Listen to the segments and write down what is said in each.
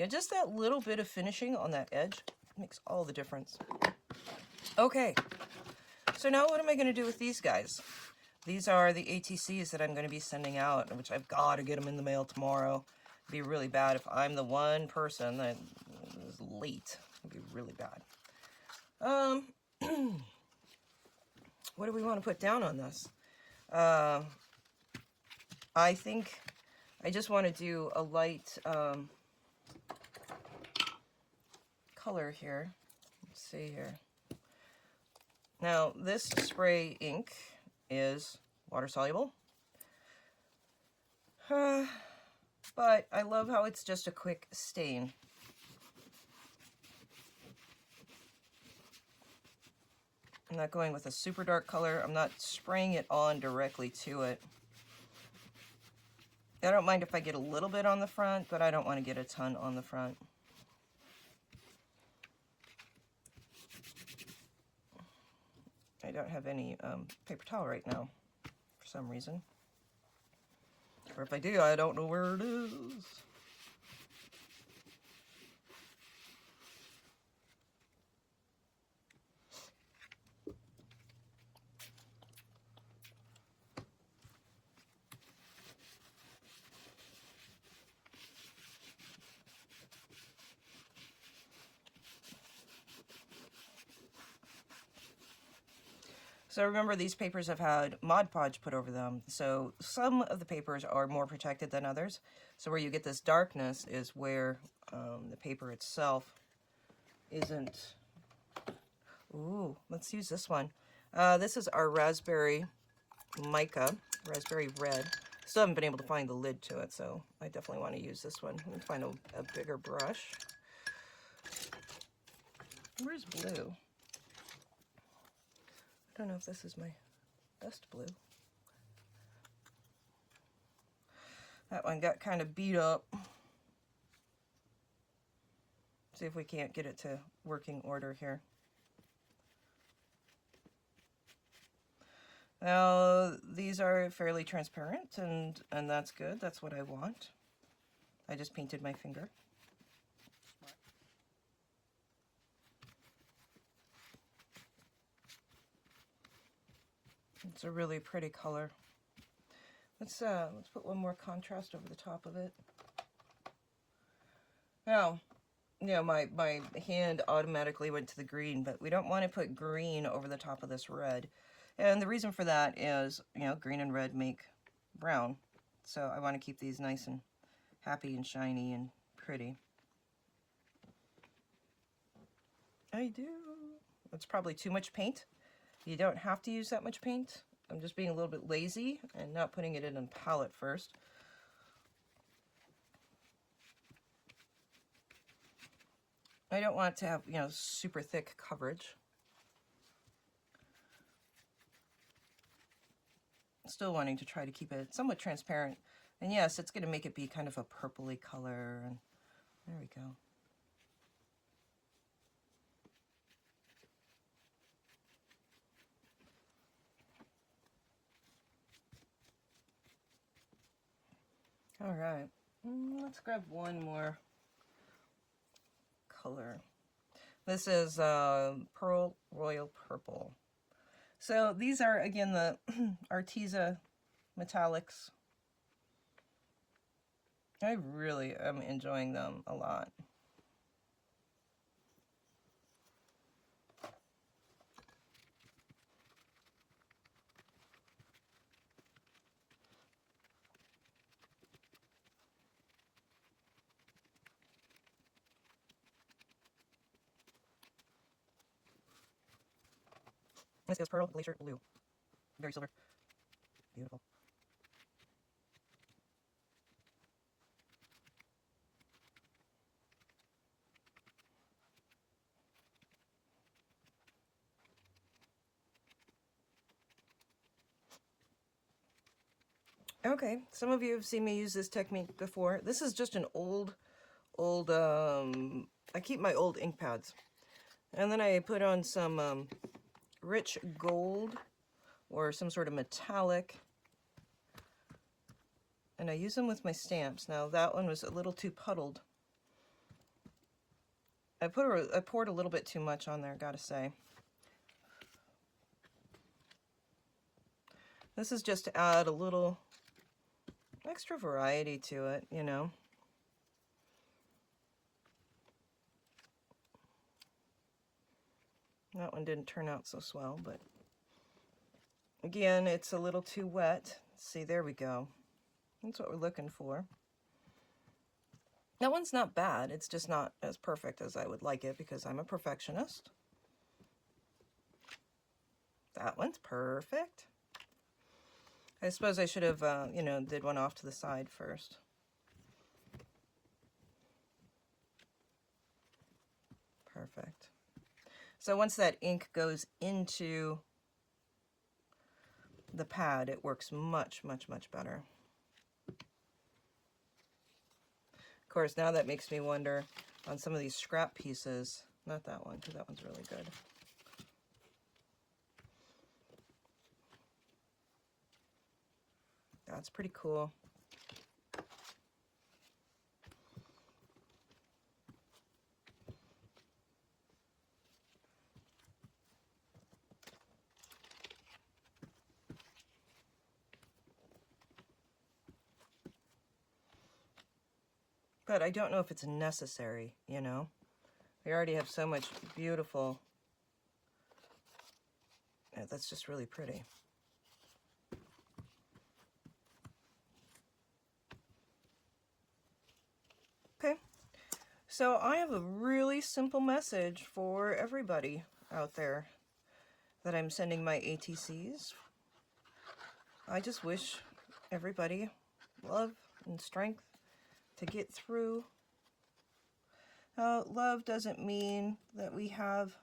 Yeah, just that little bit of finishing on that edge makes all the difference. Okay, so now what am I going to do with these guys? These are the ATCs that I'm going to be sending out, which I've got to get them in the mail tomorrow. It'd be really bad if I'm the one person that is late. It'd be really bad. What do we want to put down on this? I think I just want to do a light color here. Let's see here. Now, this spray ink is water soluble. But I love how it's just a quick stain. I'm not going with a super dark color. I'm not spraying it on directly to it. I don't mind if I get a little bit on the front, but I don't want to get a ton on the front. I don't have any paper towel right now for some reason. Or if I do, I don't know where it is. So remember, these papers have had Mod Podge put over them. So some of the papers are more protected than others. So where you get this darkness is where the paper itself isn't. Ooh, let's use this one. This is our Raspberry Mica, Raspberry Red. Still haven't been able to find the lid to it, so I definitely want to use this one. Let me find a bigger brush. Where's blue? I don't know if this is my best blue. That one got kind of beat up. See if we can't get it to working order here. Now, these are fairly transparent, and that's good. That's what I want. I just painted my finger. It's a really pretty color. Let's put one more contrast over the top of it. Now, you know, my hand automatically went to the green, but we don't want to put green over the top of this red. And the reason for that is, you know, green and red make brown. So I want to keep these nice and happy and shiny and pretty. I do. It's probably too much paint. You don't have to use that much paint. I'm just being a little bit lazy and not putting it in a palette first. I don't want to have, you know, super thick coverage. Still wanting to try to keep it somewhat transparent. And yes, it's going to make it be kind of a purpley color. And there we go. All right, let's grab one more color. This is Pearl Royal Purple. So these are, again, the Arteza metallics. I really am enjoying them a lot. This is Pearl Glacier Blue. Very silver. Beautiful. Okay, some of you have seen me use this technique before. This is just an old, I keep my old ink pads. And then I put on some rich gold or some sort of metallic. And I use them with my stamps. Now that one was a little too puddled. I poured a little bit too much on there, gotta say. This is just to add a little extra variety to it, you know. That one didn't turn out so swell, but again, it's a little too wet. See, there we go. That's what we're looking for. That one's not bad. It's just not as perfect as I would like it because I'm a perfectionist. That one's perfect. I suppose I should have, you know, did one off to the side first. Perfect. So once that ink goes into the pad, it works much, much, much better. Of course, now that makes me wonder on some of these scrap pieces, not that one, because that one's really good. That's pretty cool. But I don't know if it's necessary, you know. We already have so much beautiful. Yeah, that's just really pretty. Okay, so I have a really simple message for everybody out there that I'm sending my ATCs. I just wish everybody love and strength to get through. Love doesn't mean that we have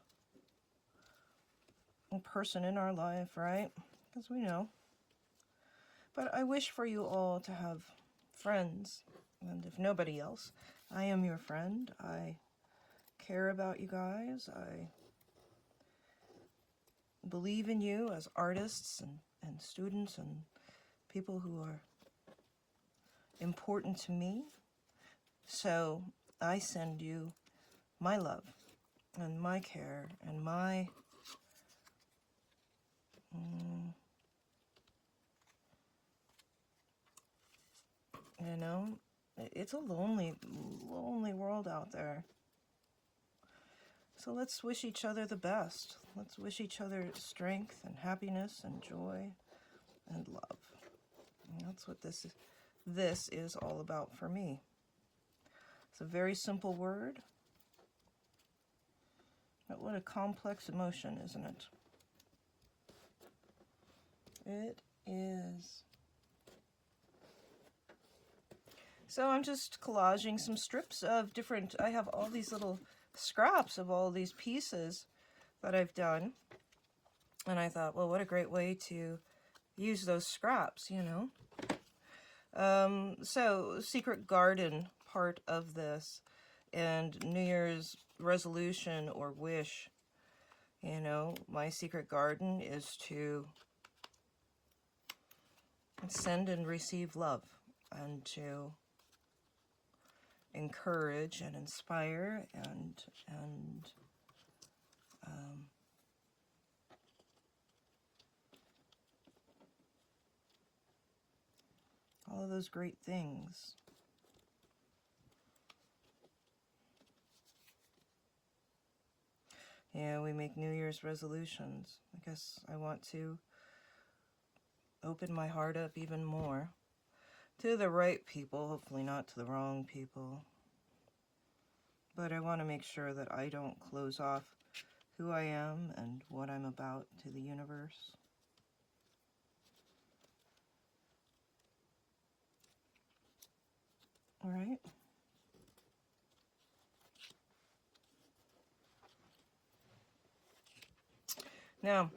a person in our life, right? Because we know. But I wish for you all to have friends. And if nobody else, I am your friend. I care about you guys. I believe in you as artists and students and people who are important to me. So I send you my love and my care and my you know, it's a lonely, lonely world out there. So let's wish each other the best. Let's wish each other strength and happiness and joy and love. And that's what this is all about for me. It's a very simple word, but what a complex emotion, isn't it? It is. So I'm just collaging some strips of different, I have all these little scraps of all these pieces that I've done. And I thought, well, what a great way to use those scraps, you know. So Secret Garden part of this and New Year's resolution or wish, you know, my secret garden is to send and receive love and to encourage and inspire and all of those great things. Yeah, we make New Year's resolutions. I guess I want to open my heart up even more to the right people, hopefully not to the wrong people. But I want to make sure that I don't close off who I am and what I'm about to the universe. All right. Now,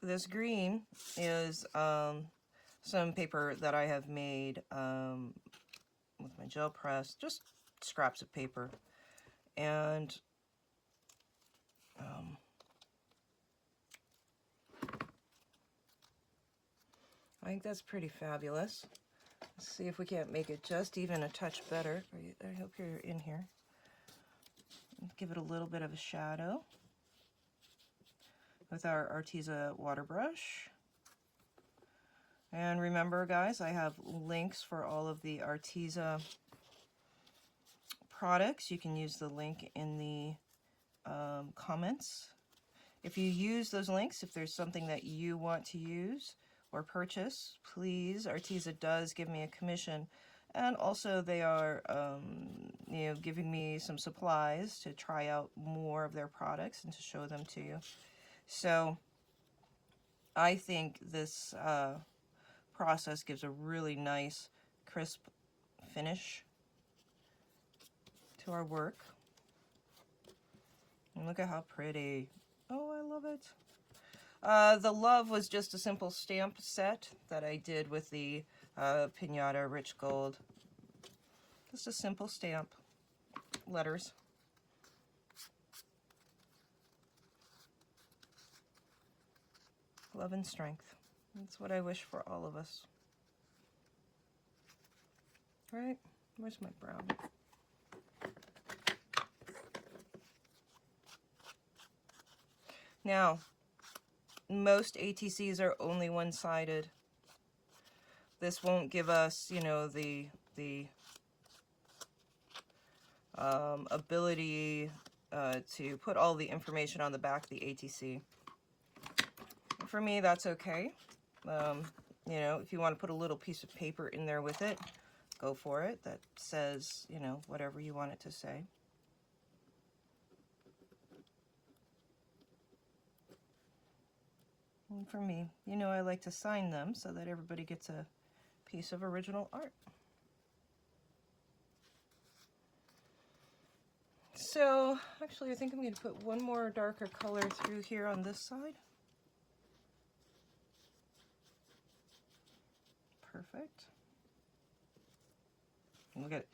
this green is some paper that I have made with my gel press, just scraps of paper. And I think that's pretty fabulous. Let's see if we can't make it just even a touch better. I hope you're in here. give it a little bit of a shadow with our Arteza water brush. And remember, guys, I have links for all of the Arteza products. You can use the link in the comments. If you use those links, if there's something that you want to use or purchase, please, Arteza does give me a commission. And also they are, you know, giving me some supplies to try out more of their products and to show them to you. So I think this process gives a really nice, crisp finish to our work. And look at how pretty. Oh, I love it. The Love was just a simple stamp set that I did with the Pinata Rich Gold. Just a simple stamp. Letters. Love and strength. That's what I wish for all of us. Right? Where's my brown? Now, most ATCs are only one-sided. This won't give us, you know, the ability to put all the information on the back of the ATC. For me, that's okay. You know, if you want to put a little piece of paper in there with it, go for it. That says, you know, whatever you want it to say. And for me, you know, I like to sign them so that everybody gets a piece of original art. So, actually, I think I'm going to put one more darker color through here on this side. Perfect. Look at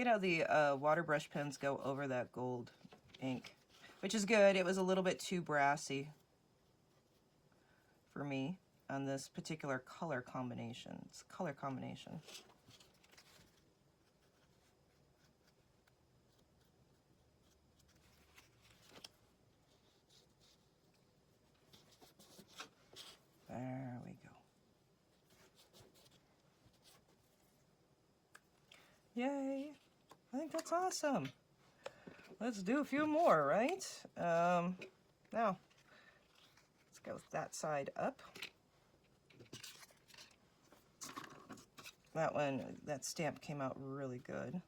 how the water brush pens go over that gold ink, which is good. It was a little bit too brassy for me on this particular color combination. It's color combination. There we go. Yay! I think that's awesome. Let's do a few more, right? Now, let's go with that side up. That one, that stamp came out really good.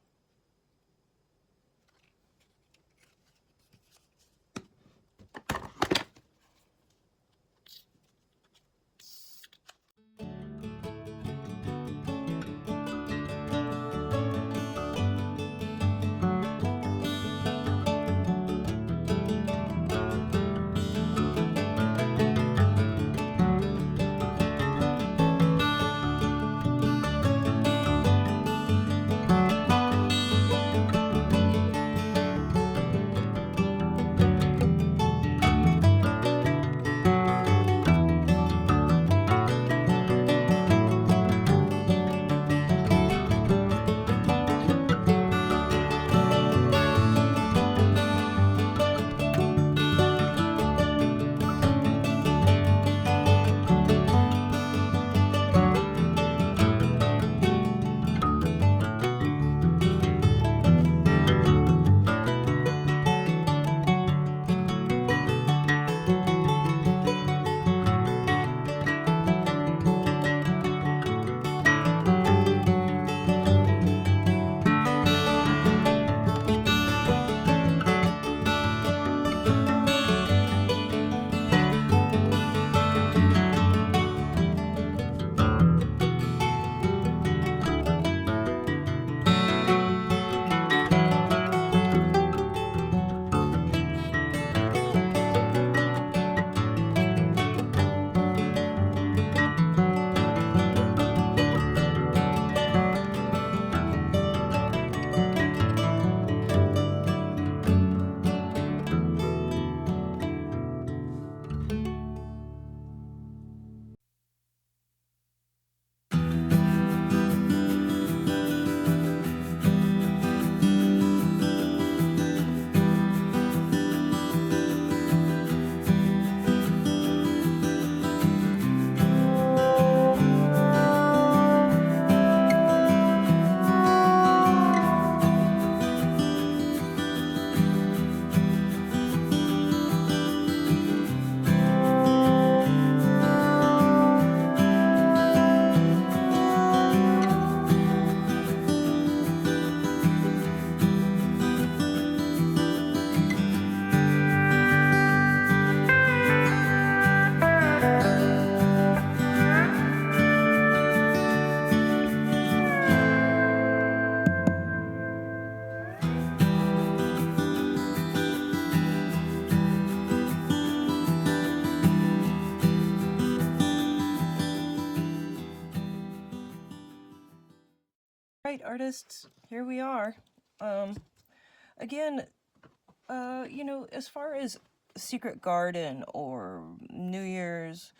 right, artists, here we are. Again, you know, as far as Secret Garden or New Year's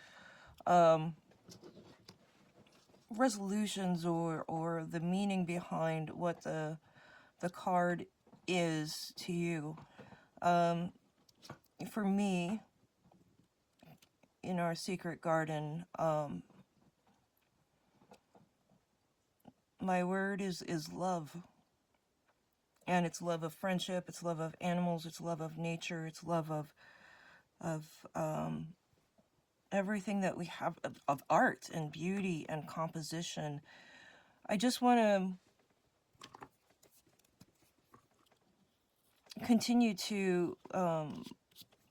resolutions or the meaning behind what the card is to you, for me, in our Secret Garden, my word is love. And it's love of friendship, it's love of animals, it's love of nature, it's love of everything that we have, of art and beauty and composition. I just want to continue to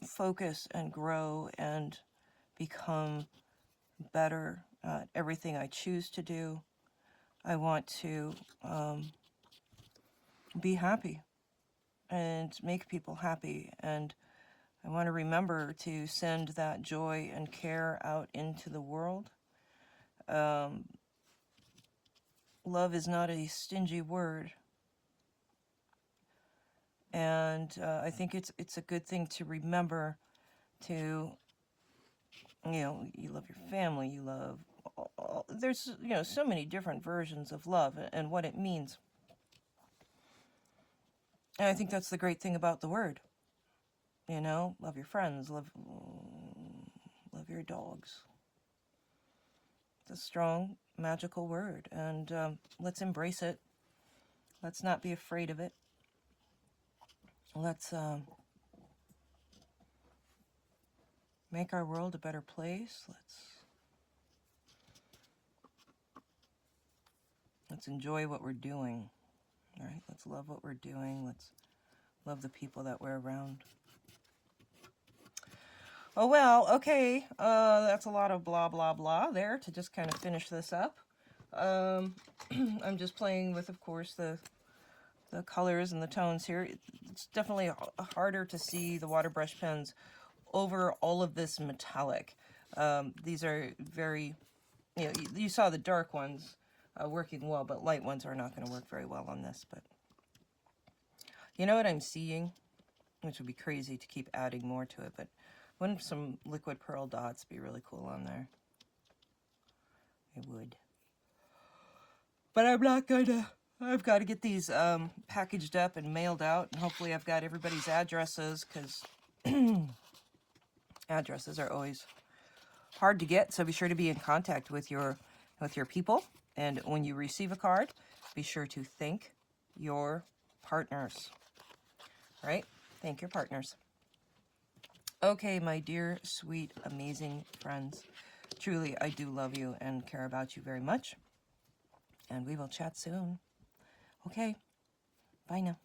focus and grow and become better at everything I choose to do. I want to be happy and make people happy, and I want to remember to send that joy and care out into the world. Love is not a stingy word, and I think it's a good thing to remember to, you know, you love your family, you love, there's, you know, so many different versions of love and what it means. And I think that's the great thing about the word. You know, love your friends, love your dogs. It's a strong, magical word, and let's embrace it. Let's not be afraid of it. Let's make our world a better place. Let's enjoy what we're doing. All right, let's love what we're doing. Let's love the people that we're around. Oh, well, okay. That's a lot of blah, blah, blah there to just kind of finish this up. I'm just playing with, of course, the colors and the tones here. It's definitely harder to see the water brush pens over all of this metallic. These are very, you know, you saw the dark ones working well, but light ones are not going to work very well on this. But you know what I'm seeing? Which would be crazy to keep adding more to it, but wouldn't some liquid pearl dots be really cool on there? It would. But I'm not going to. I've got to get these packaged up and mailed out, and hopefully I've got everybody's addresses, because addresses are always hard to get, so be sure to be in contact with your people. And when you receive a card, be sure to thank your partners. Right? Thank your partners. Okay, my dear, sweet, amazing friends. Truly, I do love you and care about you very much. And we will chat soon. Okay, bye now.